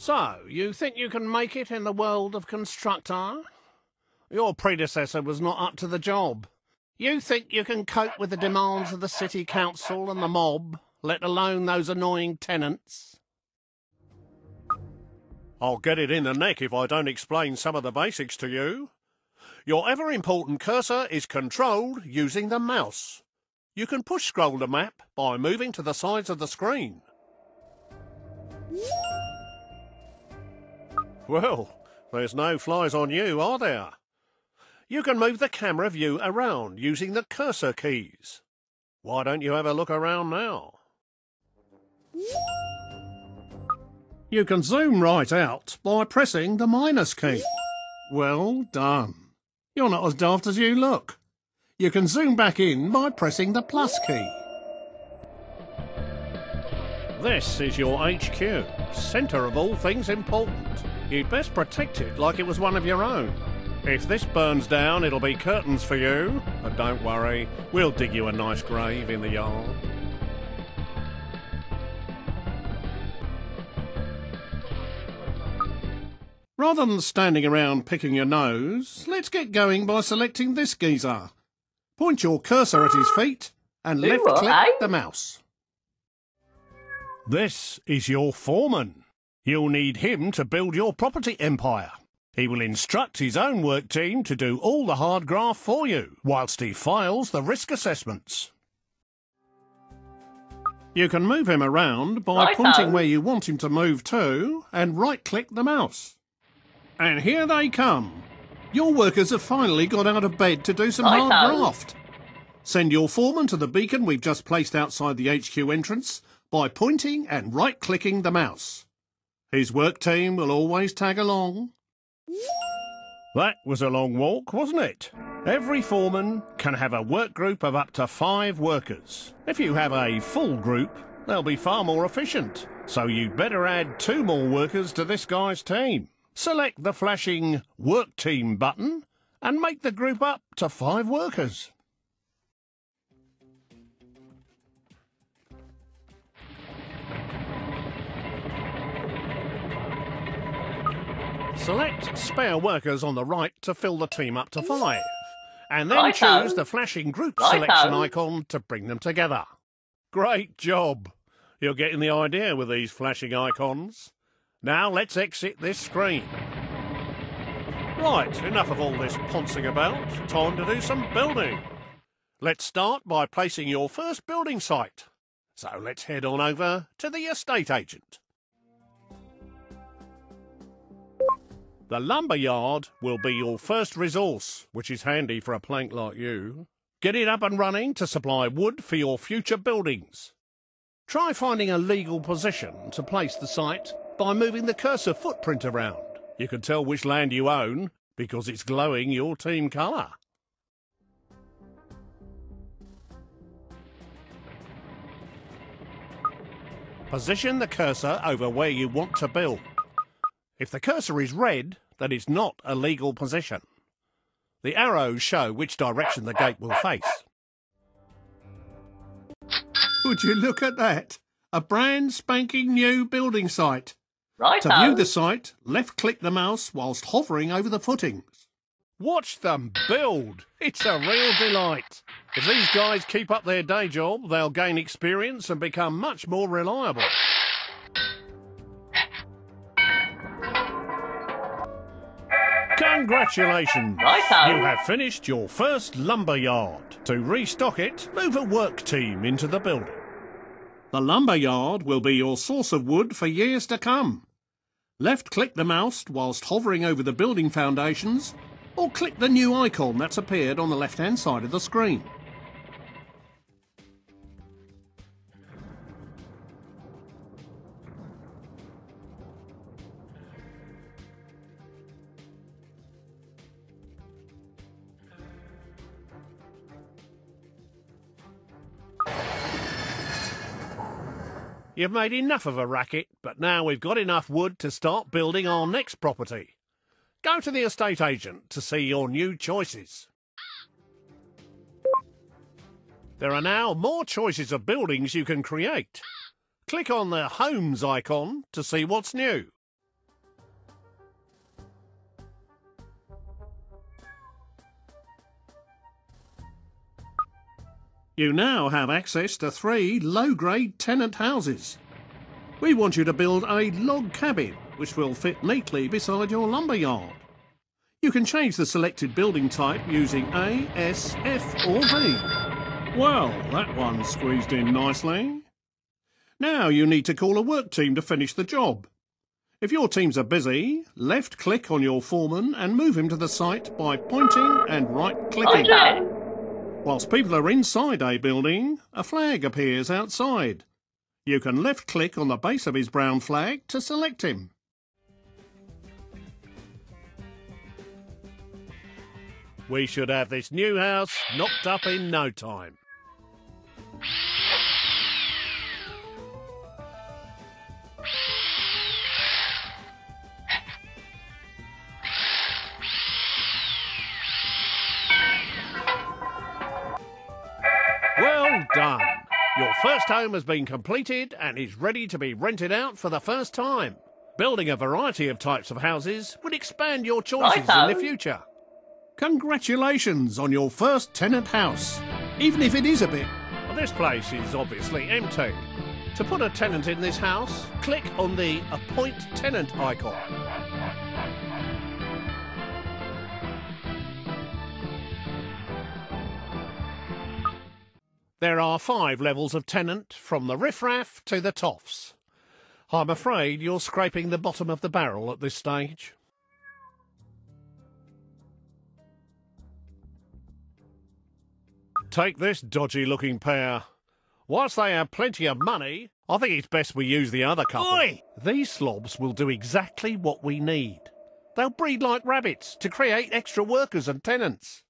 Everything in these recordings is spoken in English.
So, you think you can make it in the world of Constructor? Your predecessor was not up to the job. You think you can cope with the demands of the city council and the mob, let alone those annoying tenants? I'll get it in the neck if I don't explain some of the basics to you. Your ever-important cursor is controlled using the mouse. You can push-scroll the map by moving to the sides of the screen. Well, there's no flies on you, are there? You can move the camera view around using the cursor keys. Why don't you have a look around now? You can zoom right out by pressing the minus key. Well done. You're not as daft as you look. You can zoom back in by pressing the plus key. This is your HQ, centre of all things important. You'd best protect it like it was one of your own. If this burns down, it'll be curtains for you. But don't worry, we'll dig you a nice grave in the yard. Rather than standing around picking your nose, let's get going by selecting this geezer. Point your cursor at his feet and left-click the mouse. This is your foreman. You'll need him to build your property empire. He will instruct his own work team to do all the hard graft for you, whilst he files the risk assessments. You can move him around by pointing where you want him to move to and right-click the mouse. And here they come. Your workers have finally got out of bed to do some hard graft. Send your foreman to the beacon we've just placed outside the HQ entrance by pointing and right-clicking the mouse. His work team will always tag along. That was a long walk, wasn't it? Every foreman can have a work group of up to 5 workers. If you have a full group, they'll be far more efficient. So you'd better add 2 more workers to this guy's team. Select the flashing Work Team button and make the group up to 5 workers. Select spare workers on the right to fill the team up to 5, and then choose the flashing group selection icon to bring them together. Great job! You're getting the idea with these flashing icons. Now let's exit this screen. Right, enough of all this poncing about. Time to do some building. Let's start by placing your first building site. So let's head on over to the estate agent. The lumber yard will be your first resource, which is handy for a plank like you. Get it up and running to supply wood for your future buildings. Try finding a legal position to place the site by moving the cursor footprint around. You can tell which land you own because it's glowing your team colour. Position the cursor over where you want to build. If the cursor is red, then it's not a legal position. The arrows show which direction the gate will face. Would you look at that? A brand spanking new building site. Right. To view the site, left-click the mouse whilst hovering over the footings. Watch them build. It's a real delight. If these guys keep up their day job, they'll gain experience and become much more reliable. Congratulations! You have finished your first lumber yard. To restock it, move a work team into the building. The lumber yard will be your source of wood for years to come. Left-click the mouse whilst hovering over the building foundations, or click the new icon that's appeared on the left-hand side of the screen. You've made enough of a racket, but now we've got enough wood to start building our next property. Go to the estate agent to see your new choices. There are now more choices of buildings you can create. Click on the Homes icon to see what's new. You now have access to 3 low-grade tenant houses. We want you to build a log cabin, which will fit neatly beside your lumber yard. You can change the selected building type using A, S, F or V. Well, that one squeezed in nicely. Now you need to call a work team to finish the job. If your teams are busy, left-click on your foreman and move him to the site by pointing and right-clicking. Okay. Whilst people are inside a building, a flag appears outside. You can left-click on the base of his brown flag to select him. We should have this new house knocked up in no time. Well done. Your first home has been completed and is ready to be rented out for the first time. Building a variety of types of houses would expand your choices in the future. Congratulations on your first tenant house, even if it is a bit. This place is obviously empty. To put a tenant in this house, click on the Appoint Tenant icon. There are 5 levels of tenant, from the riffraff to the toffs. I'm afraid you're scraping the bottom of the barrel at this stage. Take this dodgy-looking pair. Whilst they have plenty of money, I think it's best we use the other couple. Oi! These slobs will do exactly what we need. They'll breed like rabbits to create extra workers and tenants.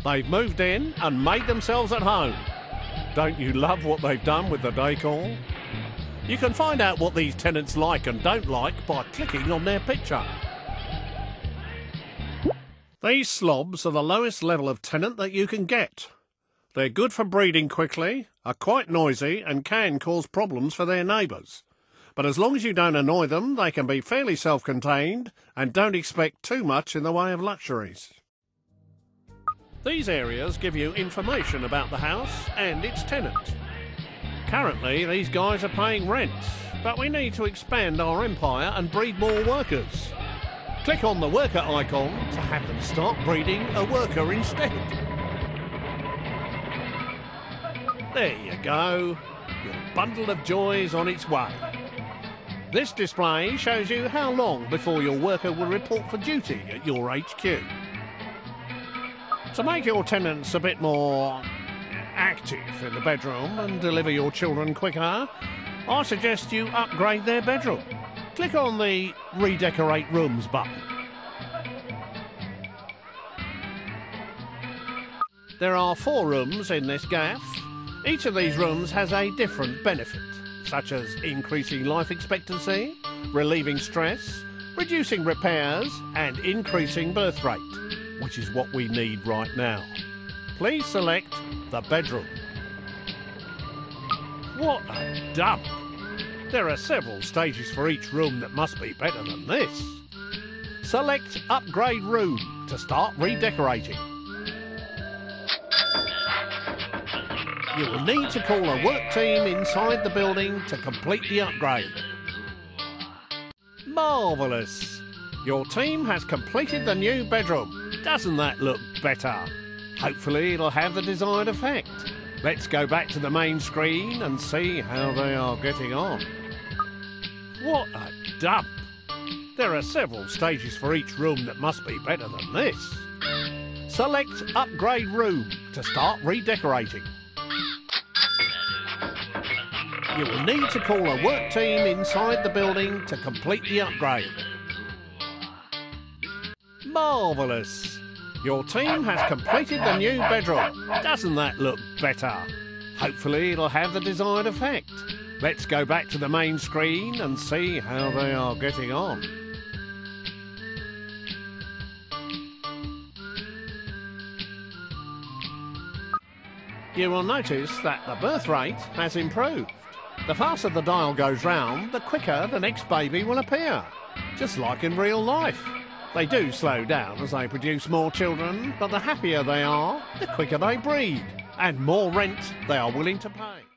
They've moved in and made themselves at home. Don't you love what they've done with the decor? You can find out what these tenants like and don't like by clicking on their picture. These slobs are the lowest level of tenant that you can get. They're good for breeding quickly, are quite noisy and can cause problems for their neighbours. But as long as you don't annoy them, they can be fairly self-contained and don't expect too much in the way of luxuries. These areas give you information about the house and its tenant. Currently, these guys are paying rent, but we need to expand our empire and breed more workers. Click on the worker icon to have them start breeding a worker instead. There you go. Your bundle of joys on its way. This display shows you how long before your worker will report for duty at your HQ. To make your tenants a bit more active in the bedroom and deliver your children quicker, I suggest you upgrade their bedroom. Click on the Redecorate Rooms button. There are 4 rooms in this gaff. Each of these rooms has a different benefit, such as increasing life expectancy, relieving stress, reducing repairs and increasing birth rate, which is what we need right now. Please select the bedroom. What a dump! There are several stages for each room that must be better than this. Select Upgrade Room to start redecorating. You will need to call a work team inside the building to complete the upgrade. Marvellous! Your team has completed the new bedroom. Doesn't that look better? Hopefully it'll have the desired effect. Let's go back to the main screen and see how they are getting on. What a dump! There are several stages for each room that must be better than this. Select Upgrade Room to start redecorating. You will need to call a work team inside the building to complete the upgrade. Marvellous! Your team has completed the new bedroom. Doesn't that look better? Hopefully it'll have the desired effect. Let's go back to the main screen and see how they are getting on. You will notice that the birth rate has improved. The faster the dial goes round, the quicker the next baby will appear, just like in real life. They do slow down as they produce more children, but the happier they are, the quicker they breed, and more rent they are willing to pay.